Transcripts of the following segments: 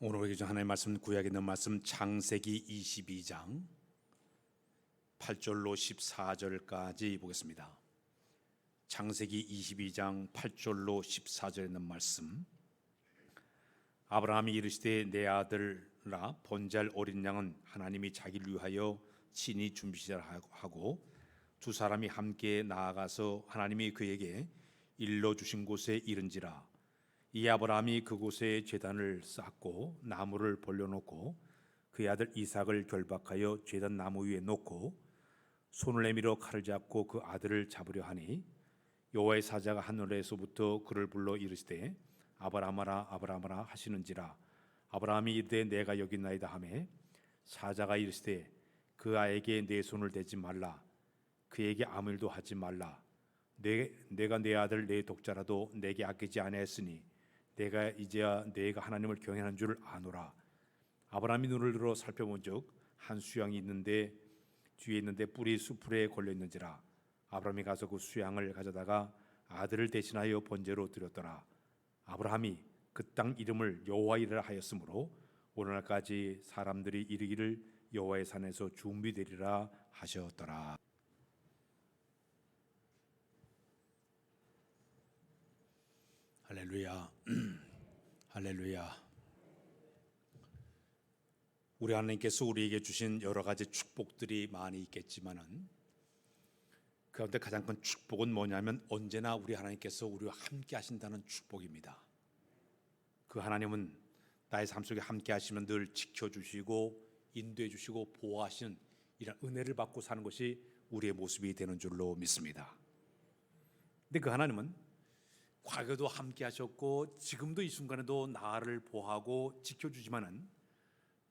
오늘 우리 하나님의 말씀, 구약에 있는 말씀 창세기 22장 8절로 14절까지 보겠습니다. 창세기 22장 8절로 14절에 있는 말씀. 아브라함이 이르시되 내 아들아 번제할 어린 양은 하나님이 자기를 위하여 친히 준비시라 하고 두 사람이 함께 나아가서 하나님이 그에게 일러 주신 곳에 이른지라. 이 아브라함이 그곳에 제단을 쌓고 나무를 벌려놓고 그의 아들 이삭을 결박하여 제단 나무 위에 놓고 손을 내밀어 칼을 잡고 그 아들을 잡으려 하니 여호와의 사자가 하늘에서부터 그를 불러 이르시되 아브라함아 아브라함아 하시는지라. 아브라함이 이르되 내가 여기 있나이다 하매 사자가 이르시되 그 아이에게 내 손을 대지 말라. 그에게 아무 일도 하지 말라. 내가 내 아들 내 독자라도 내게 아끼지 아니하였으니 내가 이제야 내가 하나님을 경외하는 줄 아노라. 아브라함이 눈을 들어 살펴본즉 한 수양이 있는데 뒤에 있는데 뿔이 수풀에 걸려 있는지라. 아브라함이 가서 그 수양을 가져다가 아들을 대신하여 번제로 드렸더라. 아브라함이 그 땅 이름을 여호와이라 하였으므로 오늘날까지 사람들이 이르기를 여호와의 산에서 준비되리라 하셨더라. 할렐루야. 할렐루야. 우리 하나님께서 우리에게 주신 여러 가지 축복들이 많이 있겠지만은 그 가운데 가장 큰 축복은 뭐냐면 언제나 우리 하나님께서 우리와 함께 하신다는 축복입니다. 그 하나님은 나의 삶 속에 함께 하시면 늘 지켜주시고 인도해 주시고 보호하시는 이런 은혜를 받고 사는 것이 우리의 모습이 되는 줄로 믿습니다. 근데 그 하나님은 과거도 함께 하셨고 지금도 이 순간에도 나를 보호하고 지켜주지만은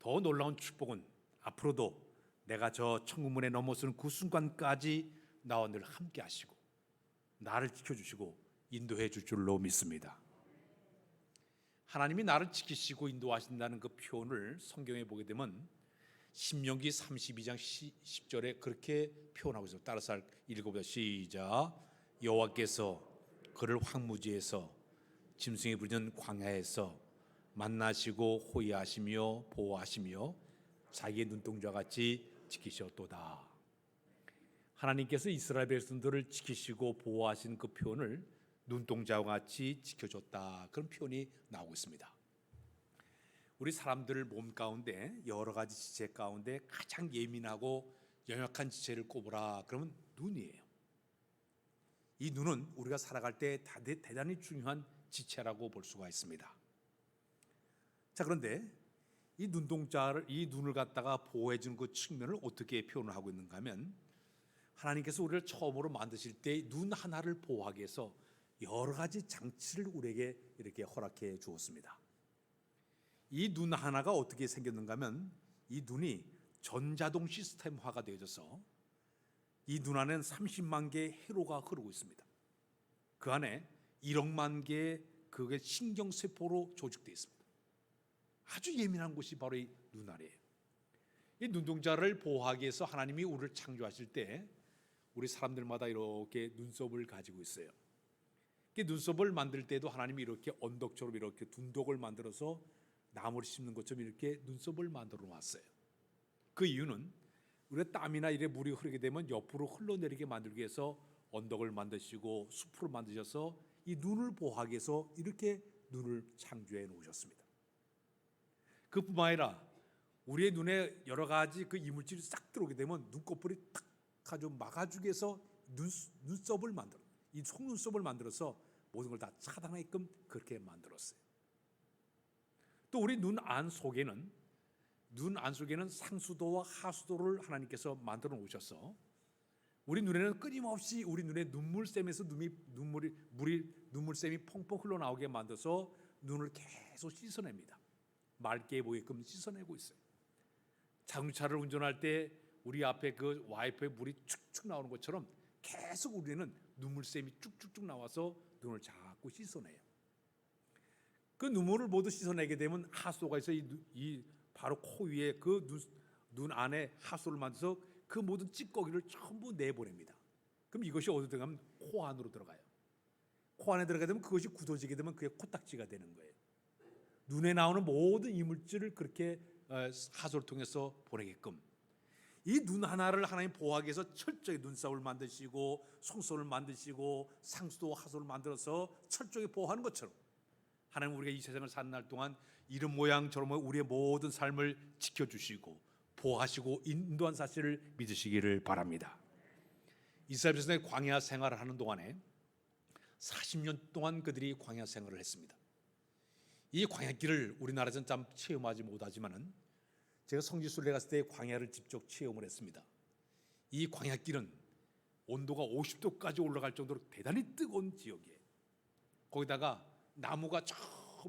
더 놀라운 축복은 앞으로도 내가 저 천국문에 넘어서는 그 순간까지 나와 늘 함께 하시고 나를 지켜주시고 인도해 줄 줄로 믿습니다. 하나님이 나를 지키시고 인도하신다는 그 표현을 성경에 보게 되면 신명기 32장 10절에 그렇게 표현하고 있어요. 따라서 읽어보자. 시작. 여호와께서 그를 황무지에서 짐승이 부르는 광야에서 만나시고 호위하시며 보호하시며 자기의 눈동자와 같이 지키셨도다. 하나님께서 이스라엘 백성들을 지키시고 보호하신 그 표현을 눈동자와 같이 지켜줬다, 그런 표현이 나오고 있습니다. 우리 사람들 몸 가운데 여러 가지 지체 가운데 가장 예민하고 연약한 지체를 꼽으라 그러면 눈이에요. 이 눈은 우리가 살아갈 때 대단히 중요한 지체라고 볼 수가 있습니다. 자, 그런데 이 눈을 갖다가 보호해 주는 그 측면을 어떻게 표현을 하고 있는가 하면 하나님께서 우리를 처음으로 만드실 때 눈 하나를 보호하기 위해서 여러 가지 장치를 우리에게 이렇게 허락해 주었습니다. 이 눈 하나가 어떻게 생겼는가 하면 이 눈이 전자동 시스템화가 되어져서 이 눈 안에는 30만 개의 회로가 흐르고 있습니다. 그 안에 1억만 개의 그게 신경세포로 조직되어 있습니다. 아주 예민한 곳이 바로 이 눈알이에요. 이 눈동자를 보호하기 위해서 하나님이 우리를 창조하실 때 우리 사람들마다 이렇게 눈썹을 가지고 있어요. 눈썹을 만들 때도 하나님이 이렇게 언덕처럼 이렇게 둔덕을 만들어서 나무를 심는 것처럼 이렇게 눈썹을 만들어 놨어요. 그 이유는 우리가 땀이나 이래 물이 흐르게 되면 옆으로 흘러내리게 만들기 위해서 언덕을 만드시고 숲을 만드셔서 이 눈을 보호하기 위해서 이렇게 눈을 창조해 놓으셨습니다. 그뿐만 아니라 우리의 눈에 여러 가지 그 이물질이 싹 들어오게 되면 눈꺼풀이 탁 아주 막아주기 위해서 눈썹을 만들어, 이 속눈썹을 만들어서 모든 걸 다 차단하게끔 그렇게 만들었어요. 또 우리 눈 안 속에는 상수도와 하수도를 하나님께서 만들어 놓으셔서 우리 눈에는 끊임없이 우리 눈에 눈물샘에서 눈물샘이 펑펑 흘러나오게 만들어서 눈을 계속 씻어냅니다. 맑게 보이게끔 씻어내고 있어요. 자동차를 운전할 때 우리 앞에 그 와이퍼에 물이 축축 나오는 것처럼 계속 우리는 눈물샘이 쭉쭉쭉 나와서 눈을 자꾸 씻어내요. 그 눈물을 모두 씻어내게 되면 하수도가 있어 이 바로 코 위에 그 눈 안에 하수를 만들어서 그 모든 찌꺼기를 전부 내보냅니다. 그럼 이것이 어디로 들어가면 코 안으로 들어가요. 코 안에 들어가게 되면 그것이 굳어지게 되면 그게 코딱지가 되는 거예요. 눈에 나오는 모든 이물질을 그렇게 하소를 통해서 보내게끔 이 눈 하나를 하나님 보호하기 위해서 철저히 눈싸움을 만드시고 송소를 만드시고 상수도 하소를 만들어서 철저히 보호하는 것처럼 하나님 우리가 이 세상을 사는 날 동안 이런 모양 저런 모양 우리의 모든 삶을 지켜주시고 보호하시고 인도한 사실을 믿으시기를 바랍니다. 이스라엘 백성의 광야 생활을 하는 동안에 40년 동안 그들이 광야 생활을 했습니다. 이 광야길을 우리나라에서는 참 체험하지 못하지만은 제가 성지순례 갔을 때 광야를 직접 체험을 했습니다. 이 광야길은 온도가 50도까지 올라갈 정도로 대단히 뜨거운 지역이에요. 거기다가 나무가 저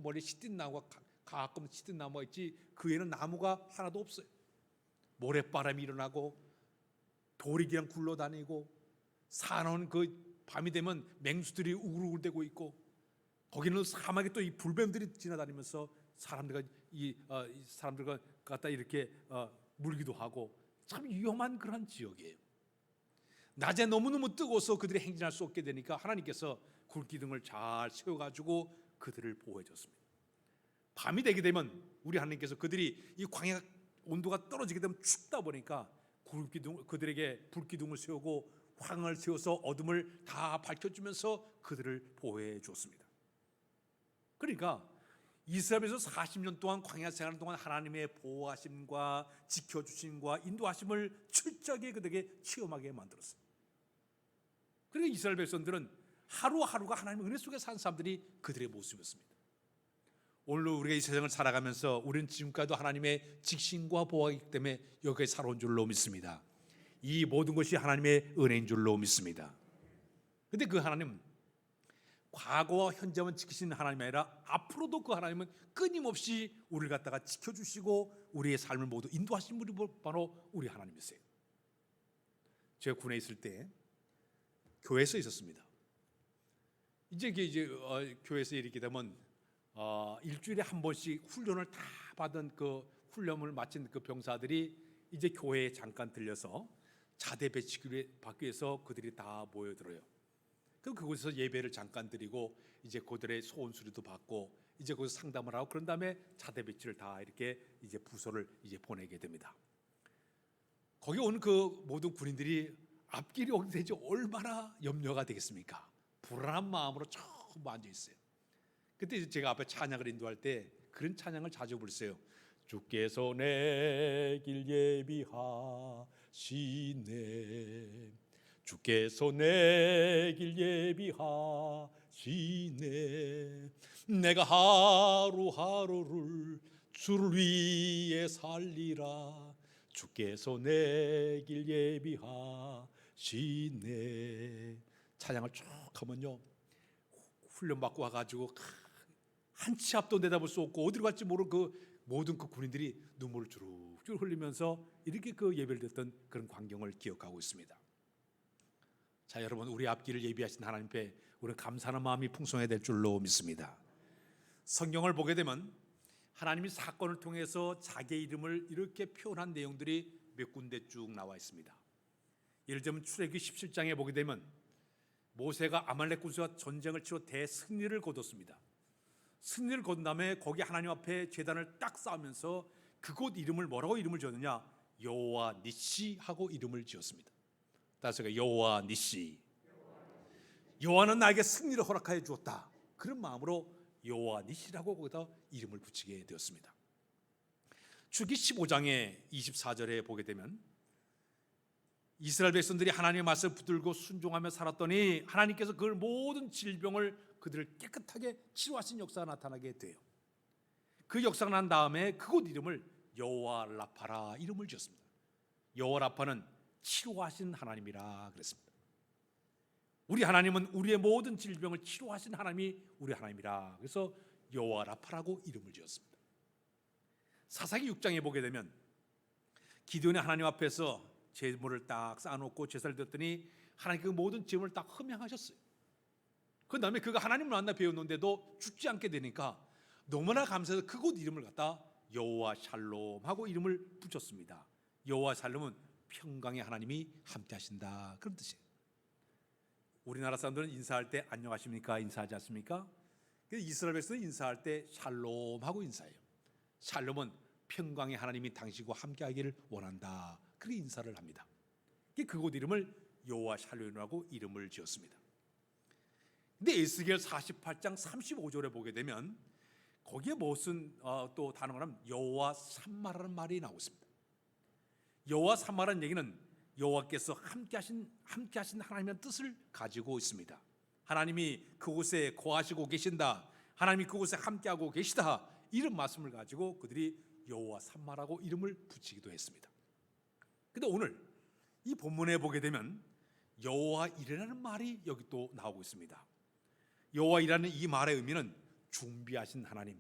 멀리 시든 나무가 가끔 시든 나무가 있지 그 외에는 나무가 하나도 없어요. 모래바람이 일어나고 돌이 그냥 굴러다니고 사나운 그 밤이 되면 맹수들이 우글우글대고 있고 거기는 사막에 또 이 불뱀들이 지나다니면서 사람들과 갖다 이렇게 물기도 하고 참 위험한 그런 지역이에요. 낮에 너무너무 뜨거워서 그들이 행진할 수 없게 되니까 하나님께서 굴기둥을 잘 세워가지고 그들을 보호해 줬습니다. 밤이 되게 되면 우리 하나님께서 그들이 이 광야 온도가 떨어지게 되면 춥다 보니까 그들에게 불기둥을 세우고 황을 세워서 어둠을 다 밝혀주면서 그들을 보호해 주었습니다. 그러니까 이스라엘에서 40년 동안 광야 생활하는 동안 하나님의 보호하심과 지켜주심과 인도하심을 철저하게 그들에게 체험하게 만들었어요. 그러니까 이스라엘 백성들은 하루하루가 하나님의 은혜 속에 사는 사람들이 그들의 모습이었습니다. 오늘 우리가 이 세상을 살아가면서 우리는 지금까지도 하나님의 직신과 보호하기 때문에 여기까지 살아온 줄로 믿습니다. 이 모든 것이 하나님의 은혜인 줄로 믿습니다. 그런데 그 하나님 과거와 현재만 지키시는 하나님이 아니라 앞으로도 그 하나님은 끊임없이 우리를 갖다가 지켜주시고 우리의 삶을 모두 인도하신 분이 바로 우리 하나님이세요. 제가 군에 있을 때 교회에서 있었습니다. 이제 교회에서 이렇게 되면 일주일에 한 번씩 훈련을 다 받은 그 훈련을 마친 그 병사들이 이제 교회에 잠깐 들려서 자대 배치기를 받기 위해서 그들이 다 모여들어요. 그럼 그곳에서 예배를 잠깐 드리고 이제 그들의 소원 수리도 받고 이제 거기서 상담을 하고 그런 다음에 자대 배치를 다 이렇게 이제 부서를 이제 보내게 됩니다. 거기 오는 그 모든 군인들이 앞길이 어디 되지 얼마나 염려가 되겠습니까? 불안한 마음으로 전부 앉아 있어요. 그때 이제 제가 앞에 찬양을 인도할 때 그런 찬양을 자주 부르세요. 주께서 내 길 예비하시네. 주께서 내 길 예비하시네. 내가 하루하루를 주를 위해 살리라. 주께서 내 길 예비하시네. 찬양을 쭉 하면요 훈련받고 와가지고 한 치 앞도 내다볼 수 없고 어디로 갈지 모르는 그 모든 그 군인들이 눈물을 주룩주룩 흘리면서 이렇게 그 예배를 듣던 그런 광경을 기억하고 있습니다. 자, 여러분 우리 앞길을 예비하신 하나님께 우리 감사하는 마음이 풍성해야 될 줄로 믿습니다. 성경을 보게 되면 하나님이 사건을 통해서 자기의 이름을 이렇게 표현한 내용들이 몇 군데 쭉 나와 있습니다. 예를 들면 출애굽기 17장에 보게 되면 모세가 아말렉 군수와 전쟁을 치러 대승리를 거뒀습니다. 승리를 거둔 다음에 거기 하나님 앞에 제단을 딱 쌓으면서 그곳 이름을 뭐라고 이름을 지었느냐? 여호와 니시 하고 이름을 지었습니다. 따라서 여호와 니시, 여호와는 나에게 승리를 허락하여 주었다. 그런 마음으로 여호와 니시라고 거기다 이름을 붙이게 되었습니다. 출애굽기 15장의 24절에 보게 되면 이스라엘 백성들이 하나님의 말씀을 붙들고 순종하며 살았더니 하나님께서 그 모든 질병을 그들을 깨끗하게 치료하신 역사가 나타나게 돼요. 그 역사가 난 다음에 그곳 이름을 여호와 라파라 이름을 지었습니다. 여호와 라파는 치료하신 하나님이라 그랬습니다. 우리 하나님은 우리의 모든 질병을 치료하신 하나님이 우리 하나님이라 그래서 여호와 라파라고 이름을 지었습니다. 사사기 6장에 보게 되면 기드온이 하나님 앞에서 제물을 딱 쌓아놓고 제사를 드렸더니 하나님 그 모든 제물을 딱 흠양하셨어요. 그 다음에 그가 하나님을 만나 배웠는데도 죽지 않게 되니까 너무나 감사해서 그곳 이름을 갖다 여호와 샬롬 하고 이름을 붙였습니다. 여호와 샬롬은 평강의 하나님이 함께 하신다 그런 뜻이에요. 우리나라 사람들은 인사할 때 안녕하십니까 인사하지 않습니까? 이스라엘 백성 인사할 때 샬롬하고 인사해요. 샬롬은 평강의 하나님이 당신과 함께하기를 원한다. 그렇게 인사를 합니다. 그곳 이름을 여호와 샬롬이라고 이름을 지었습니다. 근데 에스겔 48장 35절에 보게 되면 거기에 무슨 또 단어가 하면 여호와 삼마라는 말이 나오고 있습니다. 여호와 삼마라는 얘기는 여호와께서 함께하신 하나님의 뜻을 가지고 있습니다. 하나님이 그곳에 거하시고 계신다, 하나님이 그곳에 함께하고 계시다, 이런 말씀을 가지고 그들이 여호와 삼마라고 이름을 붙이기도 했습니다. 근데 오늘 이 본문에 보게 되면 여호와 이레라는 말이 여기 또 나오고 있습니다. 여호와 이레라는 이 말의 의미는 준비하신 하나님,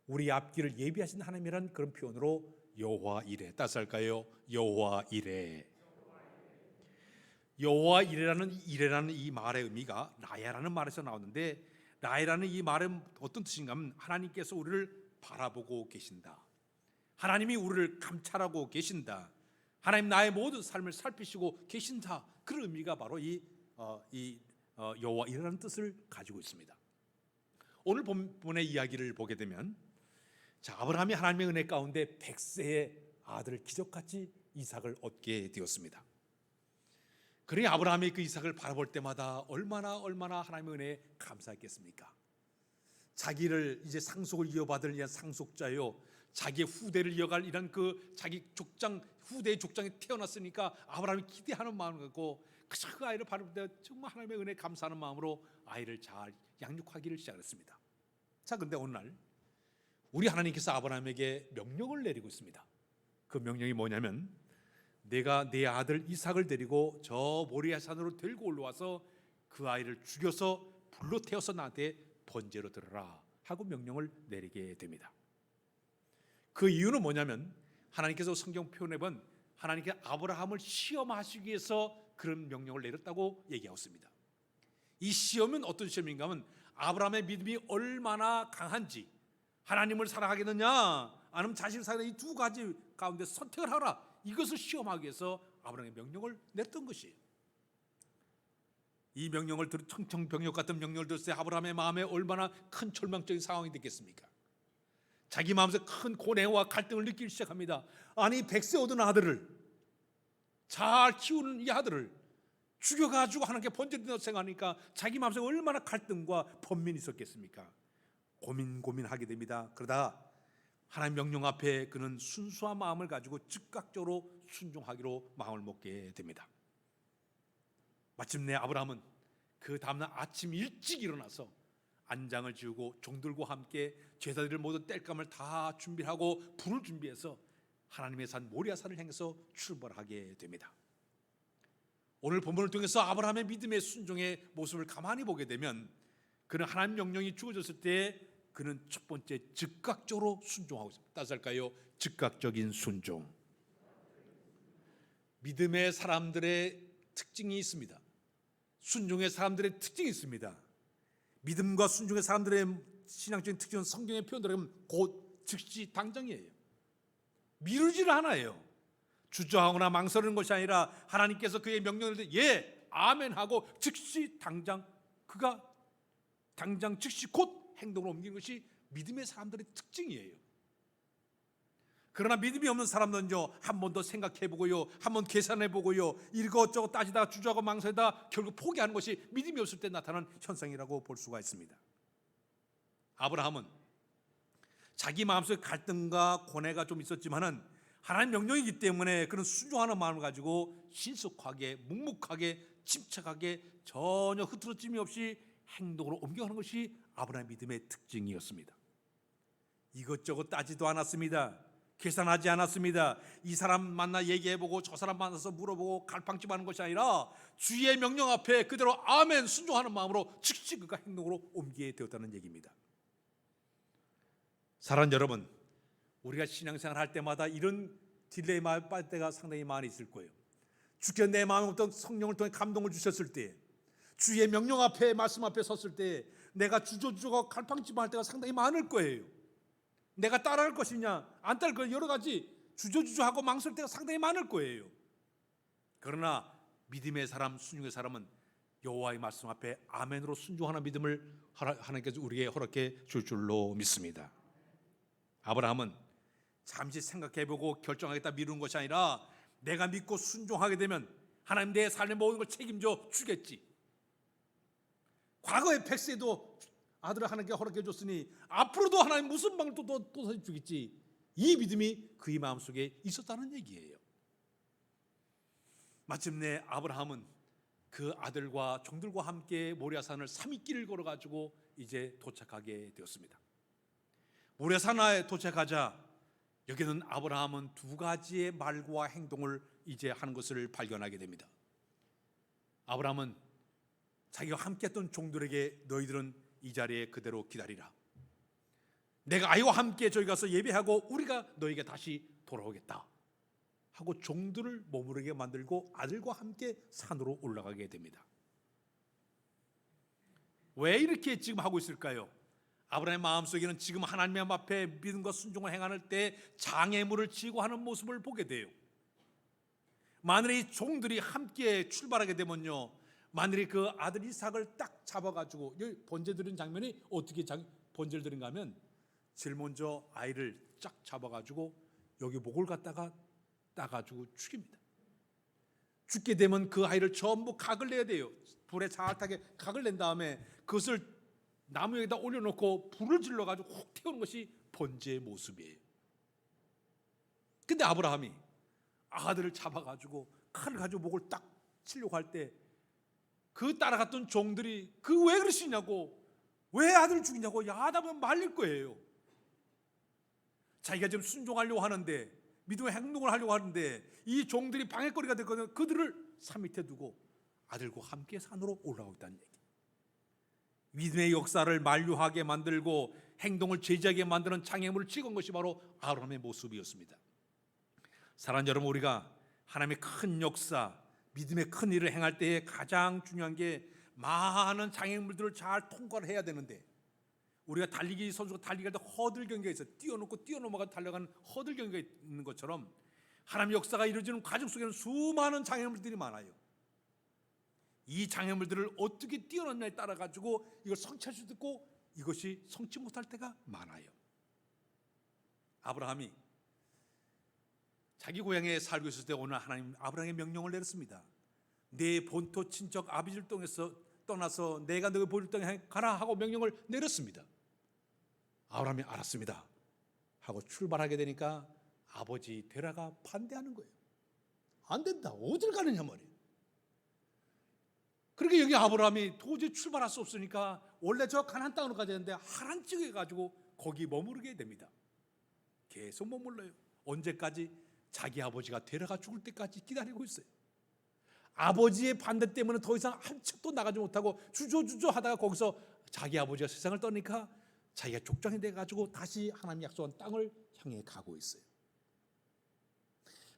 우리 앞길을 예비하신 하나님이라는 그런 표현으로 여호와 이레, 따서 할까요? 여호와 이레. 여호와 이레라는 이 말의 의미가 라야라는 말에서 나오는데, 라야라는 이 말은 어떤 뜻인가 하면 하나님께서 우리를 바라보고 계신다, 하나님이 우리를 감찰하고 계신다, 하나님 나의 모든 삶을 살피시고 계신다, 그런 의미가 바로 이 여호와 이레라는 뜻을 가지고 있습니다. 오늘 본문의 이야기를 보게 되면, 자, 아브라함이 하나님의 은혜 가운데 100세의 아들을 기적같이 이삭을 얻게 되었습니다. 그러니 아브라함이 그 이삭을 바라볼 때마다 얼마나 하나님의 은혜에 감사했겠습니까? 자기를 이제 상속을 이어받을 이한 상속자요, 자기의 후대를 이어갈 이런 그 자기 족장, 후대의 족장이 태어났으니까 아브라함이 기대하는 마음을 갖고 그 아이를 바라볼 때 정말 하나님의 은혜에 감사하는 마음으로 아이를 잘 양육하기를 시작했습니다. 자, 근데 어느 날 우리 하나님께서 아브라함에게 명령을 내리고 있습니다. 그 명령이 뭐냐면, 내가 내 아들 이삭을 데리고 저 모리아 산으로 들고 올라와서 그 아이를 죽여서 불로 태워서 나한테 번제로 드려라 하고 명령을 내리게 됩니다. 그 이유는 뭐냐면, 하나님께서 성경 표현해 본 하나님께서 아브라함을 시험하시기 위해서 그런 명령을 내렸다고 얘기하고 있습니다. 이 시험은 어떤 시험인가 하면 아브라함의 믿음이 얼마나 강한지, 하나님을 사랑하겠느냐 아니면 자신을 사랑하는 이 두 가지 가운데 선택을 하라, 이것을 시험하기 위해서 아브라함의 명령을 냈던 것이에요. 이 명령을 청청병력 같은 명령을 들었을 때 아브라함의 마음에 얼마나 큰 절망적인 상황이 됐겠습니까? 자기 마음에서 큰 고뇌와 갈등을 느끼기 시작합니다. 아니, 100세 얻은 아들을, 잘 키우는 이 아들을 죽여가지고 하나님께 번제를 생각하니까 자기 마음속에 얼마나 갈등과 번민이 있었겠습니까? 고민하게 됩니다. 그러다 하나님 명령 앞에 그는 순수한 마음을 가지고 즉각적으로 순종하기로 마음을 먹게 됩니다. 마침내 아브라함은 그 다음날 아침 일찍 일어나서 안장을 지우고 종들과 함께 제사들을 모두 땔감을 다 준비하고 불을 준비해서 하나님의 산 모리아산을 향해서 출발하게 됩니다. 오늘 본문을 통해서 아브라함의 믿음의 순종의 모습을 가만히 보게 되면, 그는 하나님 명령이 주어졌을 때 그는 첫 번째 즉각적으로 순종하고 있습니다. 따서 할까요? 즉각적인 순종. 믿음의 사람들의 특징이 있습니다. 순종의 사람들의 특징이 있습니다. 믿음과 순종의 사람들의 신앙적인 특징은 성경의 표현대로 하면 곧 즉시 당장이에요. 미루지를 않아요. 주저하거나 망설이는 것이 아니라 하나님께서 그의 명령을 듣고 예, 아멘 하고 즉시 당장, 그가 당장 즉시 곧 행동으로 옮기는 것이 믿음의 사람들의 특징이에요. 그러나 믿음이 없는 사람들은요, 한 번 더 생각해보고요, 한 번 계산해보고요, 이것저것 따지다가 주저하고 망설이다 결국 포기하는 것이 믿음이 없을 때 나타나는 현상이라고 볼 수가 있습니다. 아브라함은 자기 마음속에 갈등과 고뇌가 좀 있었지만은 하나님 명령이기 때문에 그는 순종하는 마음을 가지고 신속하게, 묵묵하게, 침착하게, 전혀 흐트러짐이 없이 행동으로 옮겨가는 것이 아브라함의 믿음의 특징이었습니다. 이것저것 따지도 않았습니다. 계산하지 않았습니다. 이 사람 만나 얘기해보고 저 사람 만나서 물어보고 갈팡질하는 것이 아니라 주의 명령 앞에 그대로 아멘 순종하는 마음으로 즉시 그가 행동으로 옮기게 되었다는 얘기입니다. 사랑하는 여러분, 우리가 신앙생활 할 때마다 이런 딜레마 빠질 때가 상당히 많이 있을 거예요. 주께서 내 마음에 어떤 성령을 통해 감동을 주셨을 때, 주의 명령 앞에, 말씀 앞에 섰을 때 내가 주저주저하고 갈팡질할 때가 상당히 많을 거예요. 내가 따라할 것이냐 안 따를 것, 여러 가지 주저주저하고 망설 때가 상당히 많을 거예요. 그러나 믿음의 사람, 순종의 사람은 여호와의 말씀 앞에 아멘으로 순종하는 믿음을 하나님께서 우리에게 허락해 줄 줄로 믿습니다. 아브라함은 잠시 생각해보고 결정하겠다 미루는 것이 아니라 내가 믿고 순종하게 되면 하나님 내 삶의 모든 걸 책임져 주겠지. 과거의 백세도 아들을 하나님께 허락해 줬으니 앞으로도 하나님 무슨 방을 또 주겠지. 이 믿음이 그의 마음속에 있었다는 얘기예요. 마침내 아브라함은 그 아들과 종들과 함께 모리아산을 3일 길을 걸어가지고 이제 도착하게 되었습니다. 모리아산에 도착하자 여기는 아브라함은 두 가지의 말과 행동을 이제 하는 것을 발견하게 됩니다. 아브라함은 자기가 함께 했던 종들에게 너희들은 이 자리에 그대로 기다리라. 내가 아이와 함께 저기 가서 예배하고 우리가 너희에게 다시 돌아오겠다 하고 종들을 머무르게 만들고 아들과 함께 산으로 올라가게 됩니다. 왜 이렇게 지금 하고 있을까요? 아브라함의 마음속에는 지금 하나님 앞에 믿음과 순종을 행할 때 장애물을 지고 하는 모습을 보게 돼요. 만일에 이 종들이 함께 출발하게 되면요, 만일에 그 아들 이삭을 딱 잡아가지고 번제 드리는 장면이 어떻게 번제를 드린가 하면 제일 먼저 아이를 쫙 잡아가지고 여기 목을 갖다가 따가지고 죽입니다. 죽게 되면 그 아이를 전부 각을 내야 돼요. 불에 잘 타게 각을 낸 다음에 그것을 나무 위에다 올려놓고 불을 질러가지고 훅 태우는 것이 번제의 모습이에요. 근데 아브라함이 아들을 잡아가지고 칼을 가지고 목을 딱 치려고 할 때 그 따라갔던 종들이 그 왜 그러시냐고, 왜 아들을 죽이냐고 야단하면 말릴 거예요. 자기가 지금 순종하려고 하는데, 믿음의 행동을 하려고 하는데 이 종들이 방해거리가 됐거든요. 그들을 산 밑에 두고 아들과 함께 산으로 올라가고 있다는 얘기. 믿음의 역사를 만류하게 만들고 행동을 제지하게 만드는 장애물을 찍은 것이 바로 아브라함의 모습이었습니다. 사랑하는 여러분, 우리가 하나님의 큰 역사, 믿음의 큰 일을 행할 때에 가장 중요한 게 많은 장애물들을 잘 통과를 해야 되는데, 우리가 달리기 선수가 달리기할 때 허들 경기가 있어요. 뛰어넘고 뛰어넘어가 달려가는 허들 경기가 있는 것처럼 하나님의 역사가 이루어지는 과정 속에는 수많은 장애물들이 많아요. 이 장애물들을 어떻게 뛰어넘냐에 따라 가지고 이걸 성취할 수도 있고 이것이 성취 못할 때가 많아요. 아브라함이 자기 고향에 살고 있을 때 오늘 하나님 아브라함에게 명령을 내렸습니다. 내 본토 친척 아비지를 떠나서 내가 너희 보일 땅에 가라 하고 명령을 내렸습니다. 아브라함이 알았습니다 하고 출발하게 되니까 아버지 데라가 반대하는 거예요. 안 된다, 어딜 가느냐 말이에요. 그러니까 여기 아브라함이 도저히 출발할 수 없으니까 원래 저 가나안 땅으로 가야 되는데 하란 찍어 가지고 거기 머무르게 됩니다. 계속 머물러요. 언제까지? 자기 아버지가 데려가 죽을 때까지 기다리고 있어요. 아버지의 반대 때문에 더 이상 한 척도 나가지 못하고 주저주저 하다가 거기서 자기 아버지가 세상을 떠니까 자기가 족장이 돼가지고 다시 하나님 약속한 땅을 향해 가고 있어요.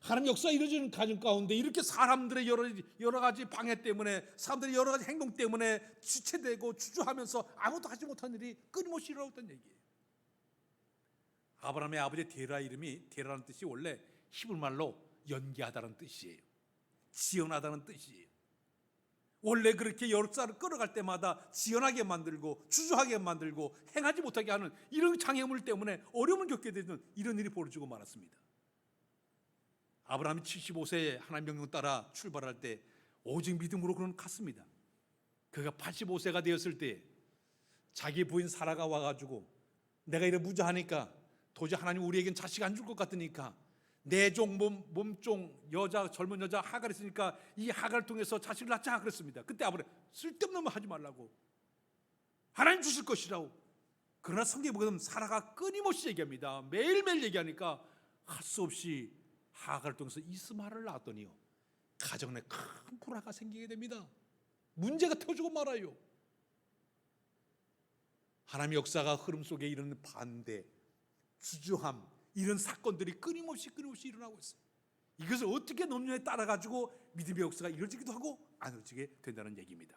하나님 역사가 이루어지는 과정 가운데 이렇게 사람들의 여러 가지 방해 때문에, 사람들의 여러 가지 행동 때문에 지체되고 주저하면서 아무것도 하지 못한 일이 끊임없이 일어났던 얘기예요. 아브라함의 아버지 데라 이름이, 데라라는 뜻이 원래 히브리 말로 연기하다는 뜻이에요. 지연하다는 뜻이에요. 원래 그렇게 역사를 끌어갈 때마다 지연하게 만들고 주저하게 만들고 행하지 못하게 하는 이런 장애물 때문에 어려움을 겪게 되는 이런 일이 벌어지고 말았습니다. 아브라함이 75세에 하나님 명령 따라 출발할 때 오직 믿음으로 그는 갔습니다. 그가 85세가 되었을 때 자기 부인 사라가 와가지고 내가 이래 무자하니까 도저히 하나님 우리에겐 자식 안 줄 것 같으니까 내 종 몸종 여자, 젊은 여자 하갈 있으니까 이 하갈을 통해서 자식을 낳자 그랬습니다. 그때 아브라함 쓸데없는 말 하지 말라고, 하나님 주실 것이라고. 그러나 성경에 보면 사라가 끊임없이 얘기합니다. 매일매일 얘기하니까 할 수 없이 하갈을 통해서 이스마엘을 낳았더니요, 가정 내 큰 불화가 생기게 됩니다. 문제가 터지고 말아요. 하나님의 역사가 흐름 속에 이런 반대, 주저함, 이런 사건들이 끊임없이 일어나고 있어요. 이것을 어떻게 논리에 따라 가지고 믿음의 역사가 이루어지기도 하고 안 이루어지게 된다는 얘기입니다.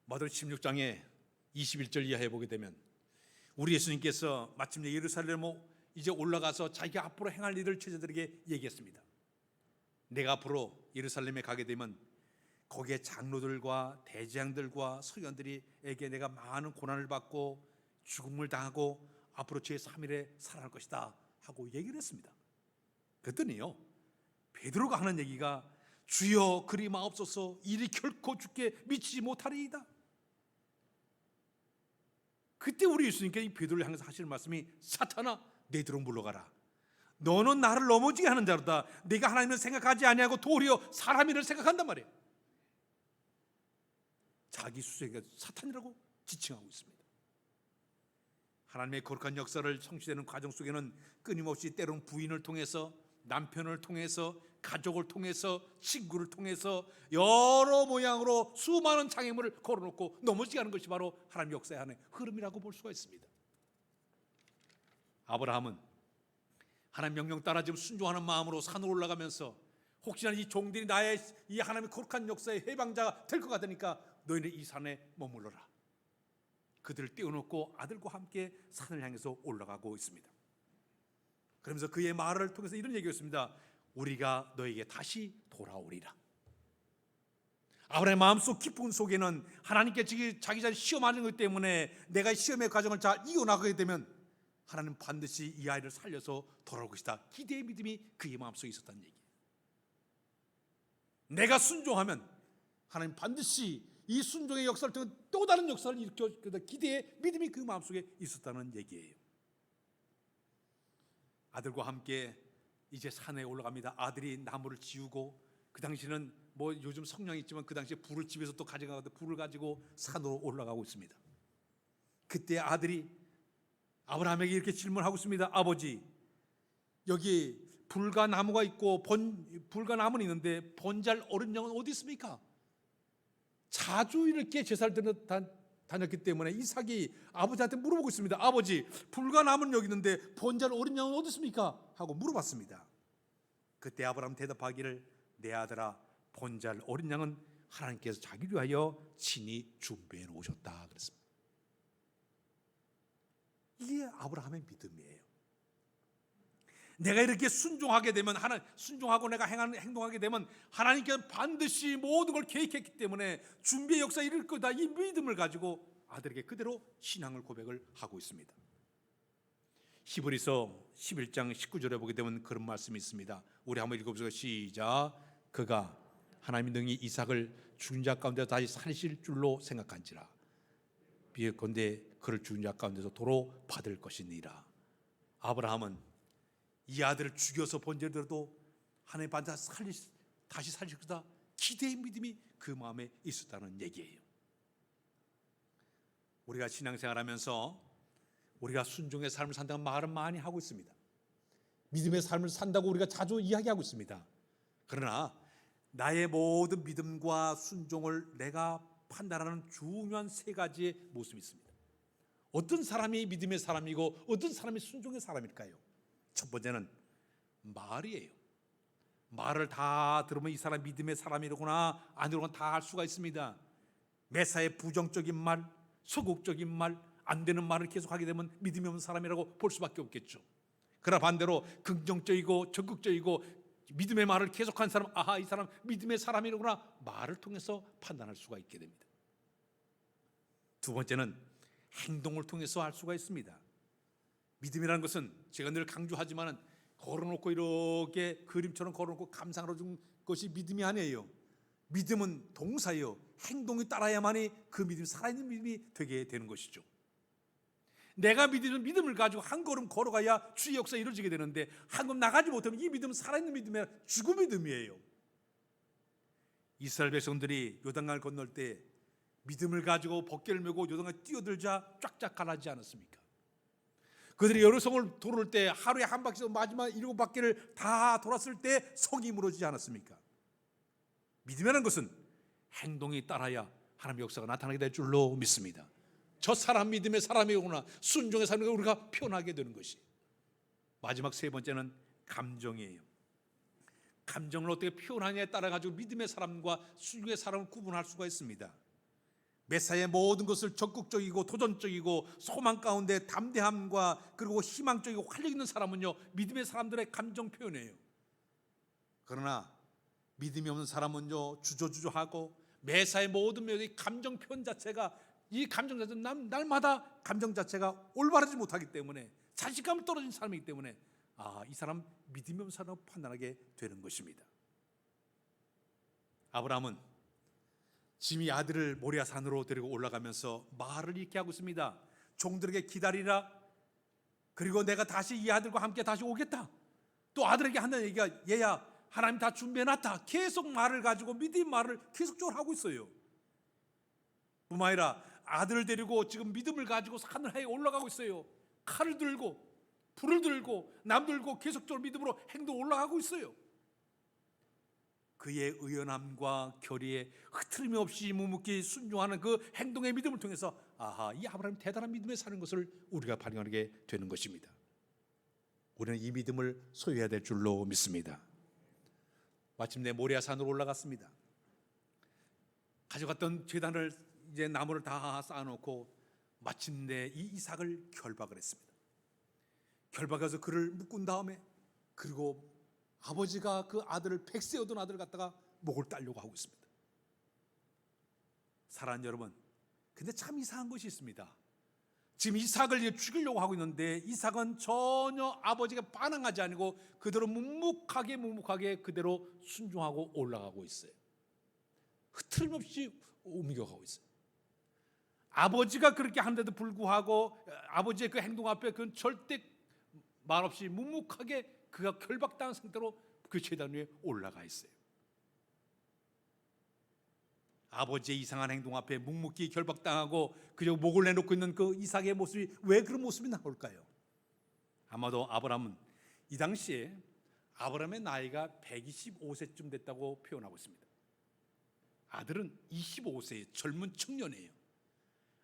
마태복음 16장에 21절 이하에 보게 되면 우리 예수님께서 마침내 예루살렘으로 이제 올라가서 자기가 앞으로 행할 일을 제자들에게 얘기했습니다. 내가 앞으로 예루살렘에 가게 되면 거기에 장로들과 대제장들과 서기관들에게 내가 많은 고난을 받고 죽음을 당하고 앞으로 제3일에 살아날 것이다 하고 얘기를 했습니다. 그랬더니요, 베드로가 하는 얘기가 주여 그리 마옵소서, 이리 결코 주께 미치지 못하리이다. 그때 우리 예수님께 이 베드로를 향해서 하시는 말씀이 사탄아 내 뒤로 물러가라. 너는 나를 넘어지게 하는 자로다. 네가 하나님을 생각하지 아니하고 도리어 사람 일을 생각한단 말이에요. 자기 스스로가 사탄이라고 지칭하고 있습니다. 하나님의 거룩한 역사를 성취되는 과정 속에는 끊임없이 때로는 부인을 통해서, 남편을 통해서, 가족을 통해서, 친구를 통해서 여러 모양으로 수많은 장애물을 걸어놓고 넘어지게 하는 것이 바로 하나님의 역사의 하나의 흐름이라고 볼 수가 있습니다. 아브라함은 하나님 명령 따라 지금 순종하는 마음으로 산으로 올라가면서 혹시나 이 종들이 나의 이 하나님의 거룩한 역사의 해방자가 될 것 같으니까 너희는 이 산에 머물러라. 그들을 떼어놓고 아들과 함께 산을 향해서 올라가고 있습니다. 그러면서 그의 말을 통해서 이런 얘기였습니다. 우리가 너에게 다시 돌아오리라. 아브라함의 마음속 깊은 속에는 하나님께 자기 자신을 시험하는 것 때문에 내가 시험의 과정을 잘 이어나가게 되면 하나님 반드시 이 아이를 살려서 돌아올 것이다. 기대의 믿음이 그의 마음속에 있었다는 얘기예요. 내가 순종하면 하나님 반드시 이 순종의 역사를 통해 또 다른 역사를 일으켜 기대의 믿음이 그 마음속에 있었다는 얘기예요. 아들과 함께 이제 산에 올라갑니다. 아들이 나무를 지우고, 그 당시는 뭐 요즘 성냥이 있지만 그 당시에 불을 집에서 또 가져가서 불을 가지고 산으로 올라가고 있습니다. 그때 아들이 아브라함에게 이렇게 질문하고 있습니다. 아버지, 여기 불과 나무가 있고 불과 나무는 있는데 번잘 어린 양은 어디 있습니까? 자주 이렇게 제사를 다녔기 때문에 이삭이 아버지한테 물어보고 있습니다. 아버지, 불과 나무는 여기 있는데 번잘 어린 양은 어디 있습니까? 하고 물어봤습니다. 그때 아브라함 대답하기를 내 아들아, 번잘 어린 양은 하나님께서 자기를 위하여 친히 준비해 놓으셨다 그랬습니다. 이게 아브라함의 믿음이에요. 내가 이렇게 순종하게 되면 순종하고 내가 행동하게 되면 하나님께서 반드시 모든 걸 계획했기 때문에 준비의 역사에 이를 거다. 이 믿음을 가지고 아들에게 그대로 신앙을 고백을 하고 있습니다. 히브리서 11장 19절에 보게 되면 그런 말씀이 있습니다. 우리 한번 읽어보세요. 시작. 그가 하나님이 능히 이삭을 죽은 자 가운데 다시 살리실 줄로 생각한지라. 비컨대 그를 죽은 자 가운데서 도로 받을 것이니라. 아브라함은 이 아들을 죽여서 번제되어도 하나님 다시 살릴 거다. 기대의 믿음이 그 마음에 있었다는 얘기예요. 우리가 신앙생활하면서 우리가 순종의 삶을 산다는 말은 많이 하고 있습니다. 믿음의 삶을 산다고 우리가 자주 이야기하고 있습니다. 그러나 나의 모든 믿음과 순종을 내가 판단하는 중요한 세 가지의 모습이 있습니다. 어떤 사람이 믿음의 사람이고 어떤 사람이 순종의 사람일까요? 첫 번째는 말이에요. 말을 다 들으면 이 사람 믿음의 사람이로구나 안 들으면 다 알 수가 있습니다. 매사에 부정적인 말, 소극적인 말, 안 되는 말을 계속하게 되면 믿음이 없는 사람이라고 볼 수밖에 없겠죠. 그러나 반대로 긍정적이고 적극적이고 믿음의 말을 계속한 사람, 아하, 이 사람 믿음의 사람이로구나 말을 통해서 판단할 수가 있게 됩니다. 두 번째는 행동을 통해서 알 수가 있습니다. 믿음이라는 것은 제가 늘 강조하지만 걸어놓고 이렇게 그림처럼 걸어놓고 감상으로 준 것이 믿음이 아니에요. 믿음은 동사예요. 행동이 따라야만이 그 믿음이 살아있는 믿음이 되게 되는 것이죠. 내가 믿음을 가지고 한 걸음 걸어가야 주의 역사가 이루어지게 되는데 한 걸음 나가지 못하면 이 믿음은 살아있는 믿음이 아니라 죽은 믿음이에요. 이스라엘 백성들이 요단강을 건널 때 믿음을 가지고 벗개를 메고 요단강에 뛰어들자 쫙쫙 가라지 않았습니까? 그들이 여러 성을 돌을 때 하루에 한 바퀴, 마지막 7바퀴를 다 돌았을 때 성이 무너지지 않았습니까? 믿음이라는 것은 행동이 따라야 하나님의 역사가 나타나게 될 줄로 믿습니다. 저 사람 믿음의 사람이구나, 순종의 사람이구나 우리가 표현하게 되는 것이. 마지막 세 번째는 감정이에요. 감정을 어떻게 표현하냐에 따라 가지고 믿음의 사람과 순종의 사람을 구분할 수가 있습니다. 메사의 모든 것을 적극적이고 도전적이고 소망 가운데 담대함과 그리고 희망적이고 활력 있는 사람은요 믿음의 사람들의 감정 표현이에요. 그러나 믿음이 없는 사람은요 주저주저하고 매사의 모든 면의 감정 표현 자체가 이 감정 자체 날마다 감정 자체가 올바르지 못하기 때문에 자신감 떨어진 사람이기 때문에 이 사람 믿음이 없는 사람을 판단하게 되는 것입니다. 아브라함은 지금 이 아들을 모리아 산으로 데리고 올라가면서 말을 이렇게 하고 있습니다. 종들에게 기다리라. 그리고 내가 다시 이 아들과 함께 다시 오겠다. 또 아들에게 하는 얘기가 얘야 하나님 다 준비해놨다. 계속 말을 가지고 믿음 말을 계속적으로 하고 있어요. 뿐만 아니라 아들을 데리고 지금 믿음을 가지고 산을 해 올라가고 있어요. 칼을 들고 불을 들고 남 들고 계속적으로 믿음으로 행동 올라가고 있어요. 그의 의연함과 결의에 흐트름이 없이 묵묵히 순종하는 그 행동의 믿음을 통해서 이 아브라함이 대단한 믿음에 사는 것을 우리가 발견하게 되는 것입니다. 우리는 이 믿음을 소유해야 될 줄로 믿습니다. 마침내 모리아 산으로 올라갔습니다. 가져갔던 제단을 이제 나무를 다 쌓아놓고 마침내 이 이삭을 결박을 했습니다. 결박해서 그를 묶은 다음에 그리고 아버지가 그 아들을 100세 얻은 아들을 갖다가 목을 따려고 하고 있습니다. 사랑하는 여러분, 근데 참 이상한 것이 있습니다. 지금 이삭을 죽이려고 하고 있는데 이삭은 전혀 아버지가 반항하지 않고 그대로 묵묵하게 그대로 순종하고 올라가고 있어요. 흐트림 없이 옮겨가고 있어요. 아버지가 그렇게 하는데도 불구하고 아버지의 그 행동 앞에 그건 절대 말없이 묵묵하게 그가 결박당한 상태로 그 제단 위에 올라가 있어요. 아버지의 이상한 행동 앞에 묵묵히 결박당하고 그저 목을 내놓고 있는 그 이삭의 모습이 왜 그런 모습이 나올까요? 아마도 아브라함은 이 당시에 아브라함의 나이가 125세쯤 됐다고 표현하고 있습니다. 아들은 25세의 젊은 청년이에요.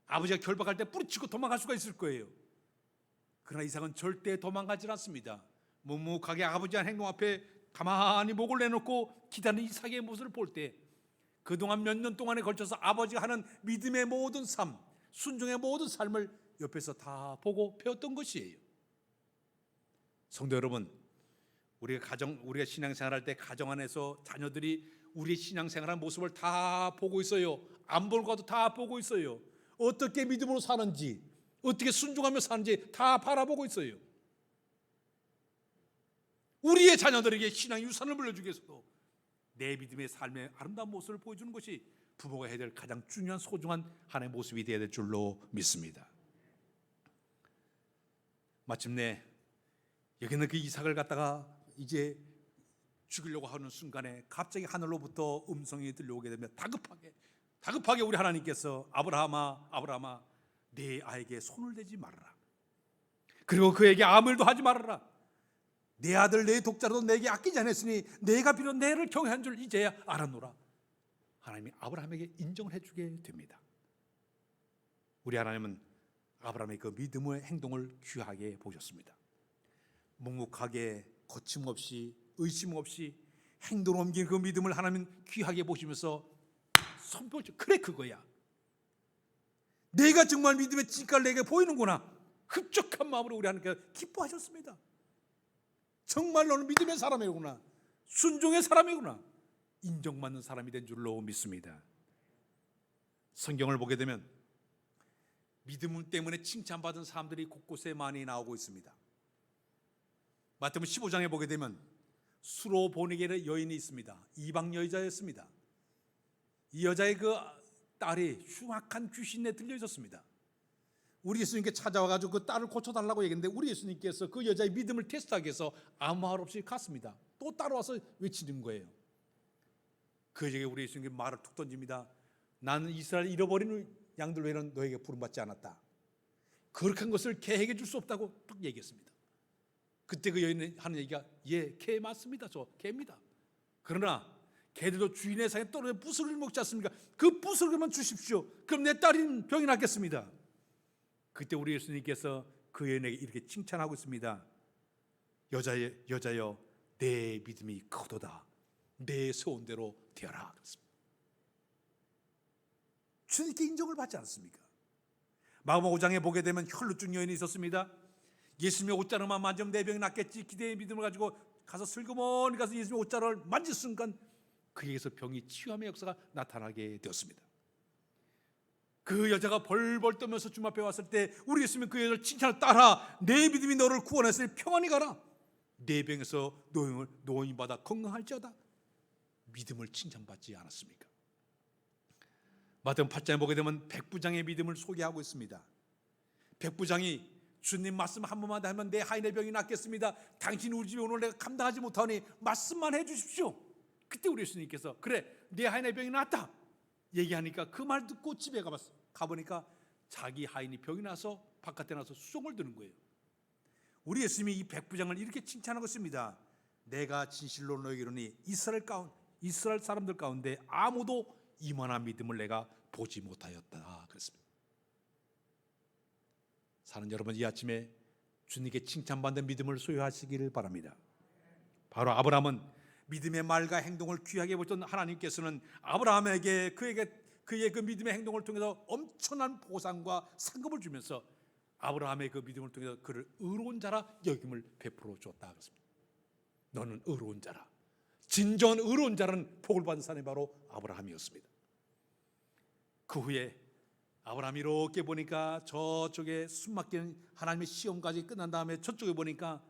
아버지가 결박할 때 뿌리치고 도망갈 수가 있을 거예요. 그러나 이삭은 절대 도망가지 않습니다. 묵묵하게 아버지의 행동 앞에 가만히 목을 내놓고 기다리는 이삭의 모습을 볼 때 그동안 몇 년 동안에 걸쳐서 아버지가 하는 믿음의 모든 삶, 순종의 모든 삶을 옆에서 다 보고 배웠던 것이에요. 성도 여러분, 우리가 신앙생활할 때 가정 안에서 자녀들이 우리의 신앙생활한 모습을 다 보고 있어요. 안 볼 것도 다 보고 있어요. 어떻게 믿음으로 사는지, 어떻게 순종하며 사는지 다 바라보고 있어요. 우리의 자녀들에게 신앙 유산을 물려주기 위해서도 내 믿음의 삶의 아름다운 모습을 보여주는 것이 부모가 해야 될 가장 중요한 소중한 하나의 모습이 되어야 될 줄로 믿습니다. 마침내 여기는 그 이삭을 갖다가 이제 죽이려고 하는 순간에 갑자기 하늘로부터 음성이 들려오게 되면 다급하게 우리 하나님께서 아브라함아 내 아에게 손을 대지 말아라. 그리고 그에게 아무 일도 하지 말아라. 내 아들 내 독자로도 내게 아끼지 않았으니 내가 비록 내를 경외한 줄 이제야 알았노라. 하나님이 아브라함에게 인정을 해주게 됩니다. 우리 하나님은 아브라함의 그 믿음의 행동을 귀하게 보셨습니다. 묵묵하게 거침없이 의심 없이 행동을 옮긴 그 믿음을 하나님은 귀하게 보시면서 선포했죠. 그래 그거야. 내가 정말 믿음의 진가를 내게 보이는구나. 흡족한 마음으로 우리 하나님께서 기뻐하셨습니다. 정말 너는 믿음의 사람이구나. 순종의 사람이구나. 인정받는 사람이 된 줄로 믿습니다. 성경을 보게 되면 믿음 때문에 칭찬받은 사람들이 곳곳에 많이 나오고 있습니다. 마태복음 15장에 보게 되면 수로 보내게의 여인이 있습니다. 이방 여자였습니다. 이 여자의 그 딸이 흉악한 귀신에 들려 있었습니다. 우리 예수님께 찾아와가지고 그 딸을 고쳐달라고 얘기했는데 우리 예수님께서 그 여자의 믿음을 테스트하기 위해서 아무 말 없이 갔습니다. 또 따라와서 외치는 거예요. 그 여자에게 우리 예수님께 말을 툭 던집니다. 나는 이스라엘 잃어버린 양들 외에는 너에게 부름받지 않았다. 거룩한 것을 개에게 줄 수 없다고 딱 얘기했습니다. 그때 그 여인이 하는 얘기가 개 맞습니다. 저 개입니다. 그러나 개들도 주인의 상에 떨어져 부스러기를 먹지 않습니까? 그 부스러기만 주십시오. 그럼 내 딸인 병이 낫겠습니다. 그때 우리 예수님께서 그 여인에게 이렇게 칭찬하고 있습니다. 여자여 내 믿음이 크도다. 내 소원대로 되어라. 그렇습니다. 주님께 인정을 받지 않습니까? 마가복음 5장에 보게 되면 혈루증 여인이 있었습니다. 예수님의 옷자락만 만지면 내 병이 낫겠지 기대의 믿음을 가지고 가서 슬그머니 가서 예수님의 옷자락을 만질 순간 그에게서 병이 치유함의 역사가 나타나게 되었습니다. 그 여자가 벌벌 떨면서 주님 앞에 왔을 때 우리 예수님은 그 여자를 칭찬하고 따라 내 믿음이 너를 구원했으니 평안히 가라. 내 병에서 노임을 받아 건강할지어다. 믿음을 칭찬받지 않았습니까? 마태복음 8장에 보게 되면 백부장의 믿음을 소개하고 있습니다. 백부장이 주님 말씀 한 번만 하면 내 하인의 병이 낫겠습니다. 당신이 우리 집에 오늘 내가 감당하지 못하니 말씀만 해주십시오. 그때 우리 예수님께서 그래 내 하인의 병이 낫다 얘기하니까 그 말 듣고 집에 가보니까 자기 하인이 병이 나서 바깥에 나서 수종을 드는 거예요. 우리 예수님이 이 백부장을 이렇게 칭찬하고 있습니다. 내가 진실로 너에게 이르노니 이스라엘 사람들 가운데 아무도 이만한 믿음을 내가 보지 못하였다 그랬습니다. 사는 여러분, 이 아침에 주님께 칭찬받는 믿음을 소유하시기를 바랍니다. 바로 아브라함은 믿음의 말과 행동을 귀하게 보셨던 하나님께서는 아브라함에게 그의 그 믿음의 행동을 통해서 엄청난 보상과 상급을 주면서 아브라함의 그 믿음을 통해서 그를 의로운 자라 여김을 베풀어 줬다 그랬습니다. 너는 의로운 자라. 진정한 의로운 자는 복을 받은 사람이 바로 아브라함이었습니다. 그 후에 아브라함이 이렇게 보니까 저쪽에 숨막히는 하나님의 시험까지 끝난 다음에 저쪽에 보니까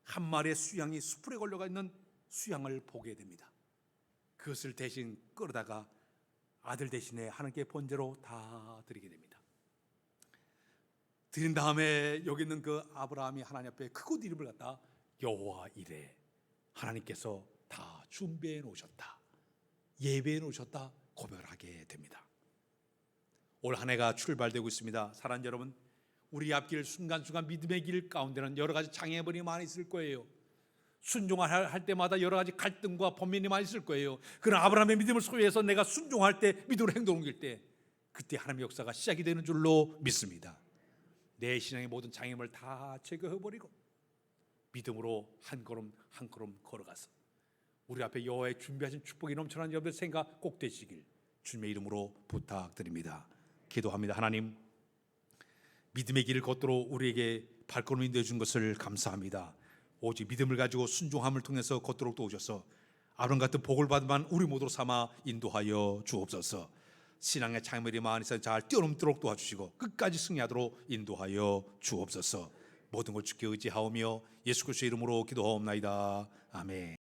한 마리의 수양이 수풀에 걸려가 있는 수양을 보게 됩니다. 그것을 대신 끌어다가 아들 대신에 하나님께 번제로 다 드리게 됩니다. 드린 다음에 여기 있는 그 아브라함이 하나님 앞에 크고 이름을 갖다 여호와 이레, 하나님께서 다 준비해 놓으셨다, 예배해 놓으셨다 고백을 하게 됩니다. 올 한 해가 출발되고 있습니다. 사랑하는 여러분, 우리 앞길 순간순간 믿음의 길 가운데는 여러 가지 장애물이 많이 있을 거예요. 순종할 때마다 여러 가지 갈등과 번민이 많이 있을 거예요. 그러나 아브라함의 믿음을 소유해서 내가 순종할 때, 믿음으로 행동을 옮길 때 그때 하나님의 역사가 시작이 되는 줄로 믿습니다. 내 신앙의 모든 장애물을 다 제거해버리고 믿음으로 한 걸음 한 걸음 걸어가서 우리 앞에 여호와의 준비하신 축복이 넘쳐나는 여러분의 생각 꼭 되시길 주님의 이름으로 부탁드립니다. 기도합니다. 하나님, 믿음의 길을 걷도록 우리에게 발걸음을 인도해 준 것을 감사합니다. 오직 믿음을 가지고 순종함을 통해서 걷도록 도우셔서 아브라함 같은 복을 받은 우리 모두 삼아 인도하여 주옵소서. 신앙의 장애물이 많이 있어 잘 뛰어넘도록 도와주시고 끝까지 승리하도록 인도하여 주옵소서. 모든 걸 주께 의지하오며 예수 그리스도의 이름으로 기도하옵나이다. 아멘.